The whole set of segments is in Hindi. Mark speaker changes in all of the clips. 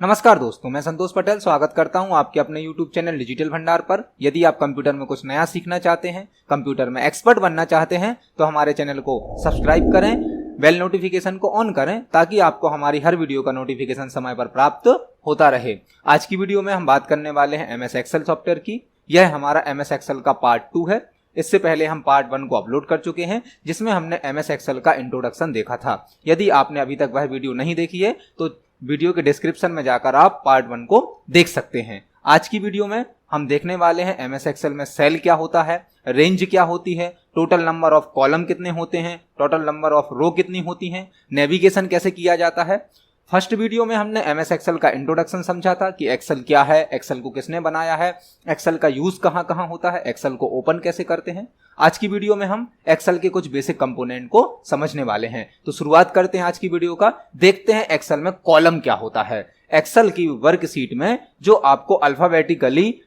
Speaker 1: नमस्कार दोस्तों, मैं संतोष पटेल स्वागत करता हूं आपके अपने YouTube चैनल डिजिटल भंडार पर। यदि आप कंप्यूटर में कुछ नया सीखना चाहते हैं, कंप्यूटर में एक्सपर्ट बनना चाहते हैं तो हमारे चैनल को सब्सक्राइब करें, बेल नोटिफिकेशन को ऑन करें ताकि आपको हमारी हर वीडियो का नोटिफिकेशन समय पर प्राप्त होता रहे। आज की वीडियो में हम बात करने वाले हैं MS एक्सेल सॉफ्टवेयर की। यह हमारा MS एक्सेल का पार्ट 2 है। इससे पहले हम पार्ट 1 को अपलोड कर चुके हैं जिसमें हमने MS एक्सेल का इंट्रोडक्शन देखा था। यदि आपने अभी तक वह वीडियो नहीं देखी है तो वीडियो के डिस्क्रिप्शन में जाकर आप पार्ट 1 को देख सकते हैं। आज की वीडियो में हम देखने वाले हैं MS एक्सेल में सेल क्या होता है, रेंज क्या होती है, टोटल नंबर ऑफ कॉलम कितने होते हैं, टोटल नंबर ऑफ रो कितनी होती हैं, नेविगेशन कैसे किया जाता है। फर्स्ट वीडियो में हमने MS एक्सेल का इंट्रोडक्शन समझा था कि एक्सेल क्या है, एक्सेल को किसने बनाया है, एक्सेल का यूज कहां कहां होता है, एक्सेल को ओपन कैसे करते हैं। आज की वीडियो में हम एक्सेल के कुछ बेसिक कंपोनेंट को समझने वाले हैं। तो शुरुआत करते हैं आज की वीडियो का। देखते हैं एक्सेल में कॉलम क्या होता है। एक्सेल की वर्कशीट में जो आपको अल्फाबेटिकली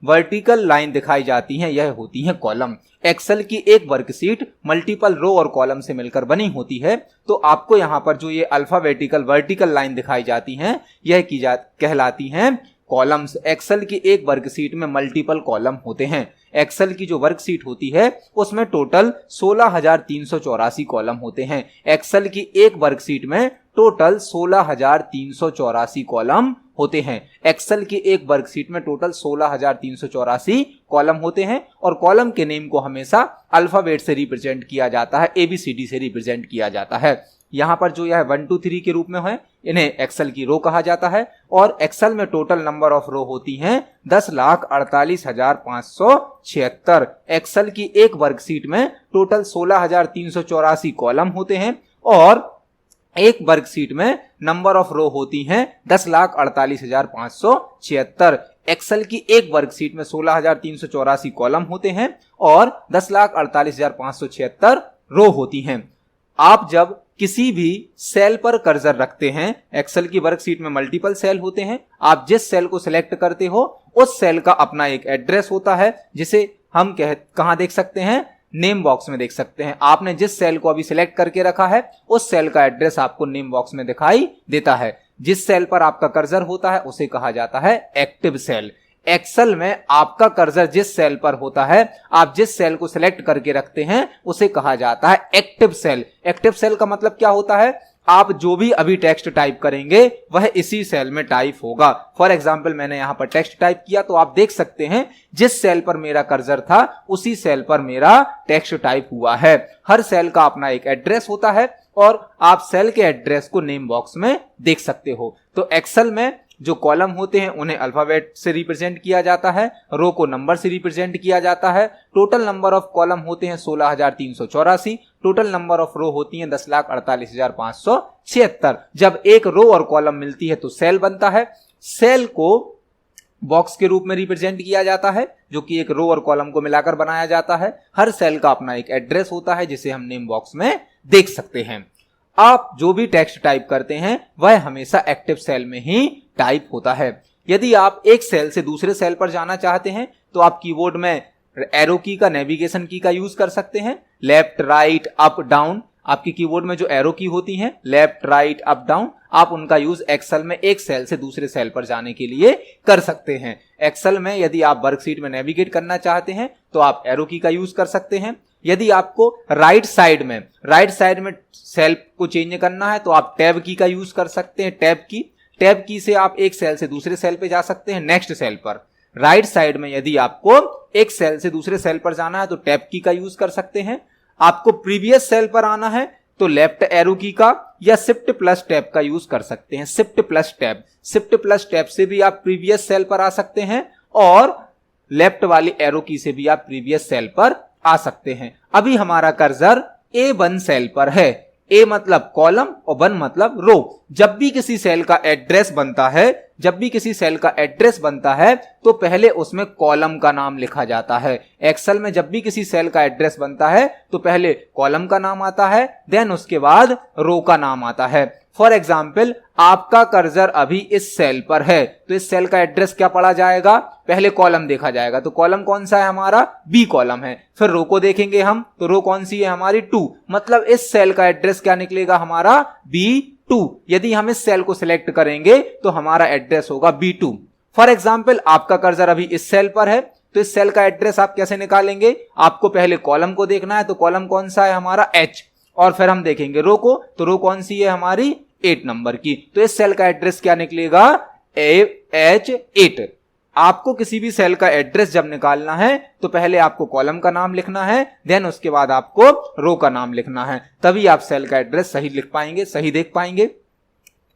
Speaker 1: वर्टिकल लाइन दिखाई जाती हैं, यह होती हैं कॉलम। एक्सेल की एक वर्कशीट मल्टीपल रो और कॉलम से मिलकर बनी होती है। तो आपको यहां पर जो ये अल्फाबेटिकल वर्टिकल लाइन दिखाई जाती हैं, यह कहलाती हैं कॉलम्स। एक्सेल की एक वर्कशीट में मल्टीपल कॉलम होते हैं। एक्सेल की जो वर्कशीट होती है उसमें टोटल 16,384 कॉलम होते हैं। एक्सेल की एक वर्कशीट में टोटल 16,384 कॉलम होते हैं। एक्सेल की एक वर्कशीट में टोटल 16,384 कॉलम होते हैं और कॉलम के नेम को हमेशा अल्फाबेट से रिप्रेजेंट किया जाता है, ABCD से रिप्रेजेंट किया जाता है। यहां पर जो यह 1 2 3 के रूप में है, इन्हें एक्सेल की रो कहा जाता है। और एक्सेल में टोटल नंबर ऑफ रो होती हैं 10,48,576। एक्सेल की एक वर्कशीट में टोटल 16,384 कॉलम होते हैं और एक वर्कशीट में नंबर ऑफ रो होती हैं 10,48,576। एक्सेल की एक वर्कशीट में 16,384 कॉलम होते हैं और 10,48,576 रो होती हैं। आप जब किसी भी सेल पर कर्सर रखते हैं, एक्सेल की वर्कशीट में मल्टीपल सेल होते हैं, आप जिस सेल को सिलेक्ट करते हो उस सेल का अपना एक एड्रेस होता है जिसे हम कहां देख सकते हैं, नेम बॉक्स में देख सकते हैं। आपने जिस सेल को अभी सिलेक्ट करके रखा है उस सेल का एड्रेस आपको नेम बॉक्स में दिखाई देता है। जिस सेल पर आपका कर्सर होता है उसे कहा जाता है एक्टिव सेल। एक्सेल में आपका कर्सर जिस सेल पर होता है, आप जिस सेल को सिलेक्ट करके रखते हैं उसे कहा जाता है एक्टिव सेल। एक्टिव सेल का मतलब क्या होता है, आप जो भी अभी टेक्स्ट टाइप करेंगे वह इसी सेल में टाइप होगा। फॉर एग्जांपल मैंने यहां पर टेक्स्ट टाइप किया तो आप देख सकते हैं जिस सेल पर मेरा कर्सर था उसी सेल पर मेरा टेक्स्ट टाइप हुआ है। हर सेल का अपना एक एड्रेस होता है और आप सेल के एड्रेस को नेम बॉक्स में देख सकते हो। तो एक्सेल में जो कॉलम होते हैं उन्हें अल्फाबेट से रिप्रेजेंट किया जाता है, रो को नंबर से रिप्रेजेंट किया जाता है। टोटल नंबर ऑफ कॉलम होते हैं 16,384। टोटल नंबर ऑफ रो होती हैं 10,48,576। जब एक रो और कॉलम मिलती है तो सेल बनता है। सेल को बॉक्स के रूप में रिप्रेजेंट किया जाता है जो कि एक रो और कॉलम को मिलाकर बनाया जाता है। हर सेल का अपना एक एड्रेस होता है जिसे हम नेम बॉक्स में देख सकते हैं। आप जो भी टेक्स्ट टाइप करते हैं वह हमेशा एक्टिव सेल में ही टाइप होता है। यदि आप एक सेल से दूसरे सेल पर जाना चाहते हैं तो आप कीबोर्ड में एरो की का, नेविगेशन की का यूज कर सकते हैं। लेफ्ट, राइट, अप, डाउन, आपकी कीबोर्ड में जो एरो की होती हैं लेफ्ट, राइट, अप, डाउन, आप उनका यूज एक्सेल में एक सेल से दूसरे सेल पर जाने के लिए कर सकते हैं। एक्सेल में यदि आप वर्कशीट में नेविगेट करना चाहते हैं तो आप एरो की का यूज कर सकते हैं। यदि आपको राइट साइड में सेल को चेंज करना है तो आप टैब की का यूज कर सकते हैं। टैब की से आप एक सेल से दूसरे सेल पे जा सकते हैं, नेक्स्ट सेल पर। राइट साइड में यदि आपको एक सेल से दूसरे सेल पर जाना है तो टैब की का यूज कर सकते हैं। आपको प्रीवियस सेल पर आना है तो लेफ्ट एरो की का या शिफ्ट प्लस टैब का यूज कर सकते हैं। शिफ्ट प्लस टैब से भी आप प्रीवियस सेल पर आ सकते हैं और लेफ्ट वाली एरो की से भी आप प्रीवियस सेल पर आ सकते हैं। अभी हमारा कर्सर A1 सेल पर है। A मतलब कॉलम और 1 मतलब रो। जब भी किसी सेल का एड्रेस बनता है तो पहले उसमें कॉलम का नाम लिखा जाता है। एक्सेल में जब भी किसी सेल का एड्रेस बनता है तो पहले कॉलम का नाम आता है, देन उसके बाद रो का नाम आता है। फॉर एग्जाम्पल आपका कर्सर अभी इस सेल पर है, तो इस सेल का एड्रेस क्या पढ़ा जाएगा, पहले कॉलम देखा जाएगा, तो कॉलम कौन सा है हमारा, बी कॉलम है। फिर रो को देखेंगे हम, तो रो कौन सी है हमारी 2, मतलब इस सेल का एड्रेस क्या निकलेगा हमारा B2। यदि हम इस सेल को सिलेक्ट करेंगे तो हमारा एड्रेस होगा B2। फॉर एग्जाम्पल आपका कर्सर अभी इस सेल पर है, तो इस सेल का एड्रेस आप कैसे निकालेंगे, आपको पहले कॉलम को देखना है, तो कॉलम कौन सा है हमारा H, और फिर हम देखेंगे रो को, तो रो कौन सी है हमारी 8 नंबर की, तो इस सेल का एड्रेस क्या निकलेगा H8। आपको किसी भी सेल का एड्रेस जब निकालना है तो पहले आपको कॉलम का नाम लिखना है, देन उसके बाद आपको रो का नाम लिखना है, तभी आप सेल का एड्रेस सही लिख पाएंगे, सही देख पाएंगे।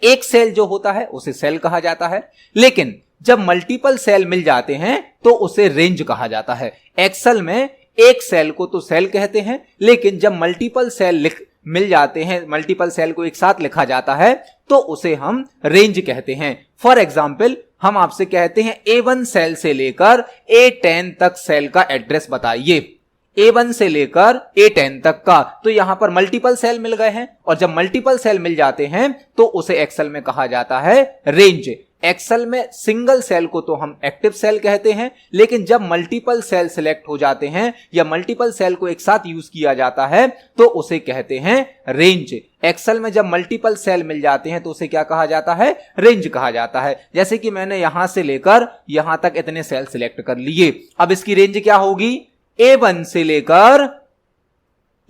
Speaker 1: एक सेल जो होता है उसे सेल कहा जाता है, लेकिन जब मल्टीपल सेल मिल जाते हैं तो उसे रेंज कहा जाता है। एक्सेल में एक सेल को तो सेल कहते हैं, लेकिन जब मल्टीपल सेल मिल जाते हैं, मल्टीपल सेल को एक साथ लिखा जाता है तो उसे हम रेंज कहते हैं। फॉर एग्जाम्पल हम आपसे कहते हैं A1 सेल से लेकर A10 तक सेल का एड्रेस बताइए, A1 से लेकर A10 तक का, तो यहां पर मल्टीपल सेल मिल गए हैं, और जब मल्टीपल सेल मिल जाते हैं तो उसे एक्सेल में कहा जाता है रेंज। एक्सेल में सिंगल सेल को तो हम एक्टिव सेल कहते हैं, लेकिन जब मल्टीपल सेल सिलेक्ट हो जाते हैं या मल्टीपल सेल को एक साथ यूज किया जाता है तो उसे कहते हैं रेंज। एक्सेल में जब मल्टीपल सेल मिल जाते हैं तो उसे क्या कहा जाता है, रेंज कहा जाता है। जैसे कि मैंने यहां से लेकर यहां तक इतने सेल सिलेक्ट कर लिए, अब इसकी रेंज क्या होगी, A1 से लेकर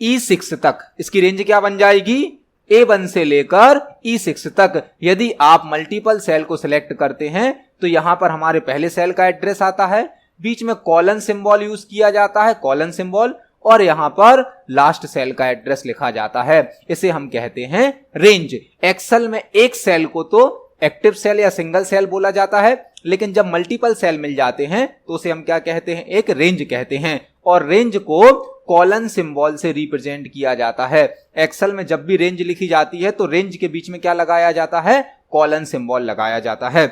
Speaker 1: E6 तक, इसकी रेंज क्या बन जाएगी, A1 से लेकर E6 तक। यदि आप मल्टीपल सेल को सिलेक्ट करते हैं तो यहां पर हमारे पहले सेल का एड्रेस आता है, बीच में कॉलन सिंबल यूज किया जाता है, कॉलन सिंबल, और यहां पर लास्ट सेल का एड्रेस लिखा जाता है, इसे हम कहते हैं रेंज। एक्सेल में एक सेल को तो एक्टिव सेल या सिंगल सेल बोला जाता है, लेकिन जब मल्टीपल सेल मिल जाते हैं तो उसे हम क्या कहते हैं, एक रेंज कहते हैं, और रेंज को कॉलन सिंबल से रिप्रेजेंट किया जाता है। एक्सेल में जब भी रेंज लिखी जाती है तो रेंज के बीच में क्या लगाया जाता है, कॉलन सिंबल लगाया जाता है।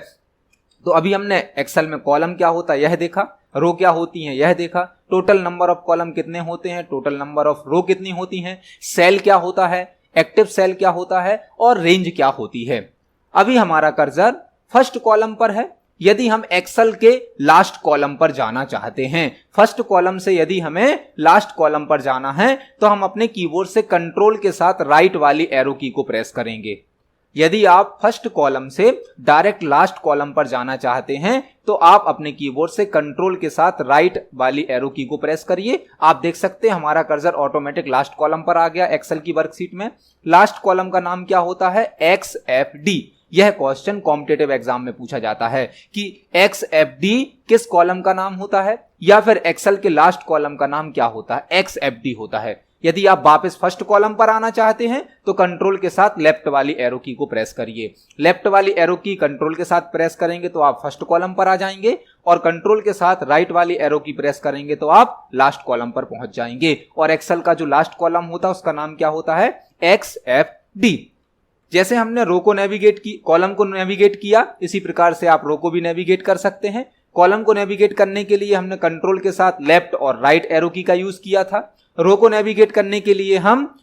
Speaker 1: तो अभी हमने एक्सेल में कॉलम क्या होता है यह देखा, रो क्या होती है यह देखा, टोटल नंबर ऑफ कॉलम कितने होते हैं, टोटल नंबर ऑफ रो कितनी होती हैं, सेल क्या होता है, एक्टिव सेल क्या होता है, और रेंज क्या होती है। अभी हमारा कर्सर फर्स्ट कॉलम पर है, यदि हम एक्सेल के लास्ट कॉलम पर जाना चाहते हैं, फर्स्ट कॉलम से यदि हमें लास्ट कॉलम पर जाना है तो हम अपने कीबोर्ड से कंट्रोल के साथ राइट वाली एरो की को प्रेस करेंगे। यदि आप फर्स्ट कॉलम से डायरेक्ट लास्ट कॉलम पर जाना चाहते हैं तो आप अपने कीबोर्ड से कंट्रोल के साथ राइट वाली एरो की को प्रेस करिए। आप देख सकते हैं हमारा कर्सर ऑटोमेटिक लास्ट कॉलम पर आ गया एक्सेल की वर्कशीट में। लास्ट कॉलम का नाम क्या होता है, XFD। यह क्वेश्चन कॉम्पिटिटिव एग्जाम में पूछा जाता है कि XFD किस कॉलम का नाम होता है, या फिर एक्सेल के लास्ट कॉलम का नाम क्या होता है, XFD होता है। यदि आप वापस फर्स्ट कॉलम पर आना चाहते हैं तो कंट्रोल के साथ लेफ्ट वाली एरो की को प्रेस करिए। लेफ्ट वाली एरो की कंट्रोल के साथ प्रेस करेंगे तो आप फर्स्ट कॉलम पर आ जाएंगे, और कंट्रोल के साथ राइट वाली एरो की प्रेस करेंगे तो आप लास्ट कॉलम पर पहुंच जाएंगे। और एक्सेल का जो लास्ट कॉलम होता है उसका नाम क्या होता है, XFD। जैसे हमने रो को नेविगेट की, कॉलम को नेविगेट किया, इसी प्रकार से आप रो को भी नेविगेट कर सकते हैं। कॉलम को नेविगेट करने के लिए हमने कंट्रोल के साथ लेफ्ट और राइट एरो की का यूज किया था। रो को नेविगेट करने के लिए हम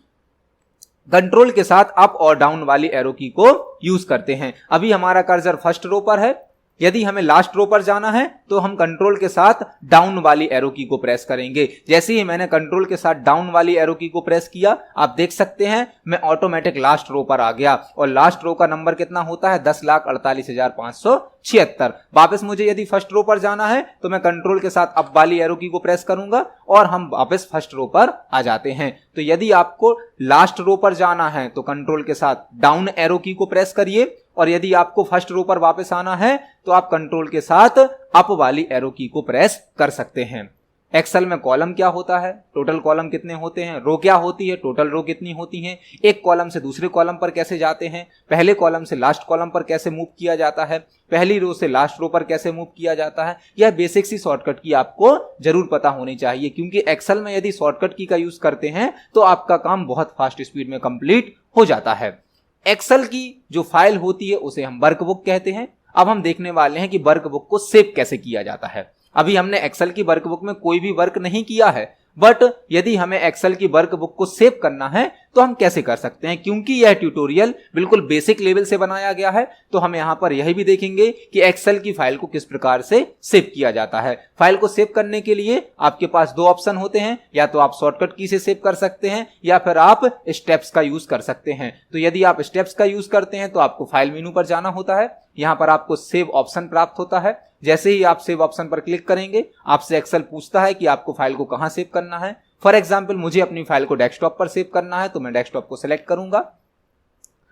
Speaker 1: कंट्रोल के साथ अप और डाउन वाली एरो की को यूज करते हैं। अभी हमारा कर्सर फर्स्ट रो पर है, यदि हमें लास्ट रो पर जाना है तो हम कंट्रोल के साथ डाउन वाली एरो की को प्रेस करेंगे। जैसे ही मैंने कंट्रोल के साथ डाउन वाली एरो की को प्रेस किया, आप देख सकते हैं मैं ऑटोमेटिक लास्ट रो पर आ गया, और लास्ट रो का नंबर कितना होता है, 10,48,576। वापस मुझे यदि फर्स्ट रो पर जाना है तो मैं कंट्रोल के साथ अप वाली एरो की को प्रेस करूंगा और हम वापस फर्स्ट रो पर आ जाते हैं। तो यदि आपको लास्ट रो पर जाना है तो कंट्रोल के साथ डाउन एरो की को प्रेस करिए, और यदि आपको फर्स्ट रो पर वापस आना है तो आप कंट्रोल के साथ अप वाली एरो की को प्रेस कर सकते हैं। एक्सेल में कॉलम क्या होता है, टोटल कॉलम कितने होते हैं, रो क्या होती है, टोटल रो कितनी होती हैं, एक कॉलम से दूसरे कॉलम पर कैसे जाते हैं, पहले कॉलम से लास्ट कॉलम पर कैसे मूव किया जाता है, पहली रो से लास्ट रो पर कैसे मूव किया जाता है। यह बेसिक सी शॉर्टकट की आपको जरूर पता होनी चाहिए, क्योंकि एक्सेल में यदि शॉर्टकट की का यूज करते हैं तो आपका काम बहुत फास्ट स्पीड में कंप्लीट हो जाता है। एक्सेल की जो फाइल होती है उसे हम वर्कबुक कहते हैं। अब हम देखने वाले हैं कि वर्कबुक को सेव कैसे किया जाता है। अभी हमने एक्सेल की वर्कबुक में कोई भी वर्क नहीं किया है, बट यदि हमें एक्सेल की वर्कबुक को सेव करना है तो तो हम कैसे कर सकते हैं। क्योंकि यह ट्यूटोरियल बिल्कुल बेसिक लेवल से बनाया गया है तो हम यहां पर यही भी देखेंगे कि एक्सेल की फाइल को किस प्रकार से सेव किया जाता है। फाइल को सेव करने के लिए आपके पास दो ऑप्शन होते हैं, या तो आप शॉर्टकट की से सेव कर सकते हैं या फिर आप स्टेप्स का यूज कर सकते हैं। तो यदि आप स्टेप्स का यूज करते हैं तो आपको फाइल मेनू पर जाना होता है, यहां पर आपको सेव ऑप्शन प्राप्त होता है। जैसे ही आप सेव ऑप्शन पर क्लिक करेंगे आपसे एक्सेल पूछता है कि आपको फाइल को कहां सेव करना है। फॉर एग्जांपल मुझे अपनी फाइल को डेस्कटॉप पर सेव करना है तो मैं डेस्कटॉप को सिलेक्ट करूंगा।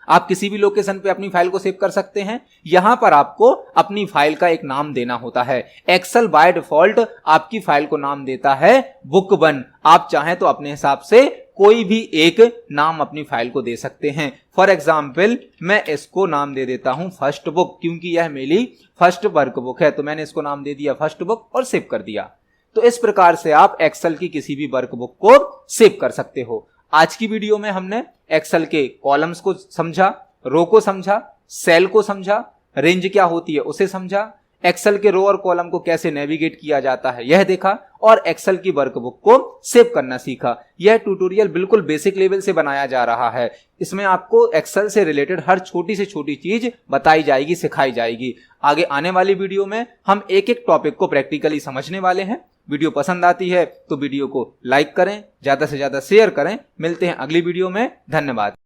Speaker 1: आप किसी भी लोकेशन पे अपनी फाइल को सेव कर सकते हैं। यहां पर आपको अपनी फाइल का एक नाम देना होता है। एक्सेल बाय डिफॉल्ट आपकी फाइल को नाम देता है बुक 1। आप चाहें तो अपने हिसाब से कोई भी एक नाम अपनी फाइल को दे सकते हैं। फॉर एग्जाम्पल मैं इसको नाम दे देता हूं फर्स्ट बुक, क्योंकि यह मेरी फर्स्ट वर्क बुक है। तो मैंने इसको नाम दे दिया फर्स्ट बुक और सेव कर दिया। तो इस प्रकार से आप एक्सेल की किसी भी वर्क बुक को सेव कर सकते हो। आज की वीडियो में हमने एक्सेल के कॉलम्स को समझा, रो को समझा, सेल को समझा, रेंज क्या होती है उसे समझा, एक्सेल के रो और कॉलम को कैसे नेविगेट किया जाता है यह देखा, और एक्सेल की वर्कबुक को सेव करना सीखा। यह ट्यूटोरियल बिल्कुल बेसिक लेवल से बनाया जा रहा है। इसमें आपको एक्सेल से रिलेटेड हर छोटी से छोटी चीज बताई जाएगी, सिखाई जाएगी। आगे आने वाली वीडियो में हम एक एक टॉपिक को प्रैक्टिकली समझने वाले हैं। वीडियो पसंद आती है तो वीडियो को लाइक करें, ज्यादा से ज्यादा शेयर करें। मिलते हैं अगली वीडियो में। धन्यवाद।